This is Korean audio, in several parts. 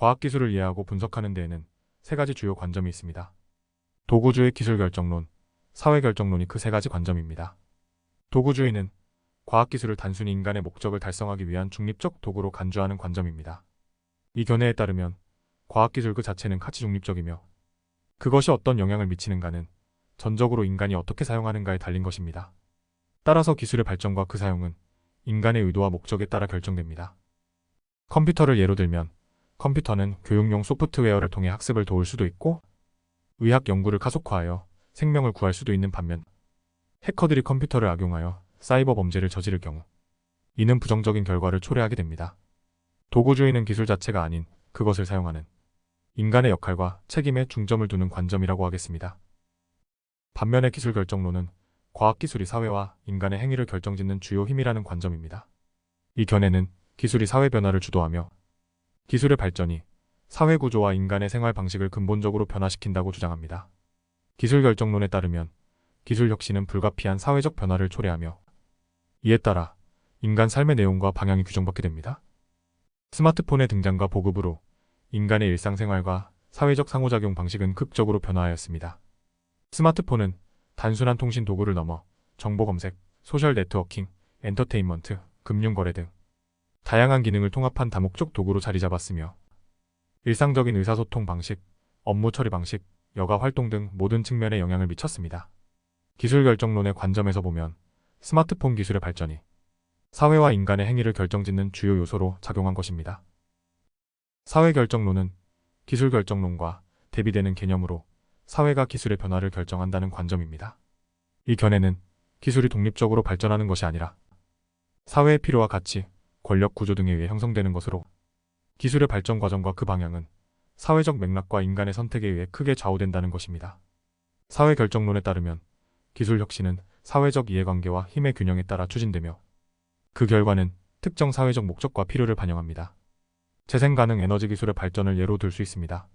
과학기술을 이해하고 분석하는 데에는 세 가지 주요 관점이 있습니다. 도구주의 기술결정론, 사회결정론이 그 세 가지 관점입니다. 도구주의는 과학기술을 단순히 인간의 목적을 달성하기 위한 중립적 도구로 간주하는 관점입니다. 이 견해에 따르면 과학기술 그 자체는 가치 중립적이며 그것이 어떤 영향을 미치는가는 전적으로 인간이 어떻게 사용하는가에 달린 것입니다. 따라서 기술의 발전과 그 사용은 인간의 의도와 목적에 따라 결정됩니다. 컴퓨터를 예로 들면 컴퓨터는 교육용 소프트웨어를 통해 학습을 도울 수도 있고 의학 연구를 가속화하여 생명을 구할 수도 있는 반면 해커들이 컴퓨터를 악용하여 사이버 범죄를 저지를 경우 이는 부정적인 결과를 초래하게 됩니다. 도구주의는 기술 자체가 아닌 그것을 사용하는 인간의 역할과 책임에 중점을 두는 관점이라고 하겠습니다. 반면에 기술결정론은 과학기술이 사회와 인간의 행위를 결정짓는 주요 힘이라는 관점입니다. 이 견해는 기술이 사회 변화를 주도하며 기술의 발전이 사회 구조와 인간의 생활 방식을 근본적으로 변화시킨다고 주장합니다. 기술결정론에 따르면 기술 혁신은 불가피한 사회적 변화를 초래하며 이에 따라 인간 삶의 내용과 방향이 규정받게 됩니다. 스마트폰의 등장과 보급으로 인간의 일상생활과 사회적 상호작용 방식은 극적으로 변화하였습니다. 스마트폰은 단순한 통신 도구를 넘어 정보 검색, 소셜 네트워킹, 엔터테인먼트, 금융거래 등 다양한 기능을 통합한 다목적 도구로 자리 잡았으며 일상적인 의사소통 방식, 업무 처리 방식, 여가 활동 등 모든 측면에 영향을 미쳤습니다. 기술결정론의 관점에서 보면 스마트폰 기술의 발전이 사회와 인간의 행위를 결정짓는 주요 요소로 작용한 것입니다. 사회결정론은 기술결정론과 대비되는 개념으로 사회가 기술의 변화를 결정한다는 관점입니다. 이 견해는 기술이 독립적으로 발전하는 것이 아니라 사회의 필요와 가치, 권력 구조 등에 의해 형성되는 것으로 기술의 발전 과정과 그 방향은 사회적 맥락과 인간의 선택에 의해 크게 좌우된다는 것입니다. 사회결정론에 따르면 기술 혁신은 사회적 이해관계와 힘의 균형에 따라 추진되며 그 결과는 특정 사회적 목적과 필요를 반영합니다. 재생가능 에너지 기술의 발전을 예로 들 수 있습니다.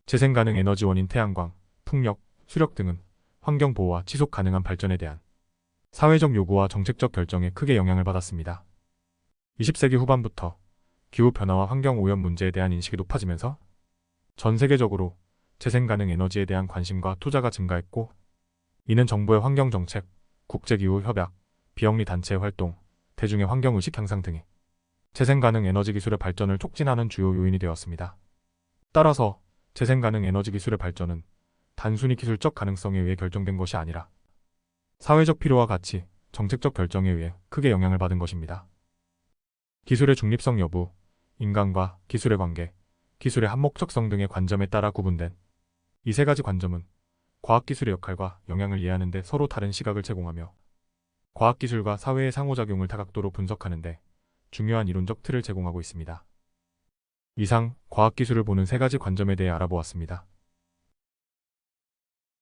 재생가능 에너지원인 태양광, 풍력, 수력 등은 환경보호와 지속 가능한 발전에 대한 사회적 요구와 정책적 결정에 크게 영향을 받았습니다. 20세기 후반부터 기후변화와 환경오염 문제에 대한 인식이 높아지면서 전 세계적으로 재생가능 에너지에 대한 관심과 투자가 증가했고 이는 정부의 환경정책, 국제기후협약, 비영리 단체의 활동, 대중의 환경의식 향상 등이 재생가능 에너지 기술의 발전을 촉진하는 주요 요인이 되었습니다. 따라서 재생가능 에너지 기술의 발전은 단순히 기술적 가능성에 의해 결정된 것이 아니라 사회적 필요와 가치, 정책적 결정에 의해 크게 영향을 받은 것입니다. 기술의 중립성 여부, 인간과 기술의 관계, 기술의 한목적성 등의 관점에 따라 구분된 이 세 가지 관점은 과학기술의 역할과 영향을 이해하는 데 서로 다른 시각을 제공하며 과학기술과 사회의 상호작용을 다각도로 분석하는 데 중요한 이론적 틀을 제공하고 있습니다. 이상 과학기술을 보는 세 가지 관점에 대해 알아보았습니다.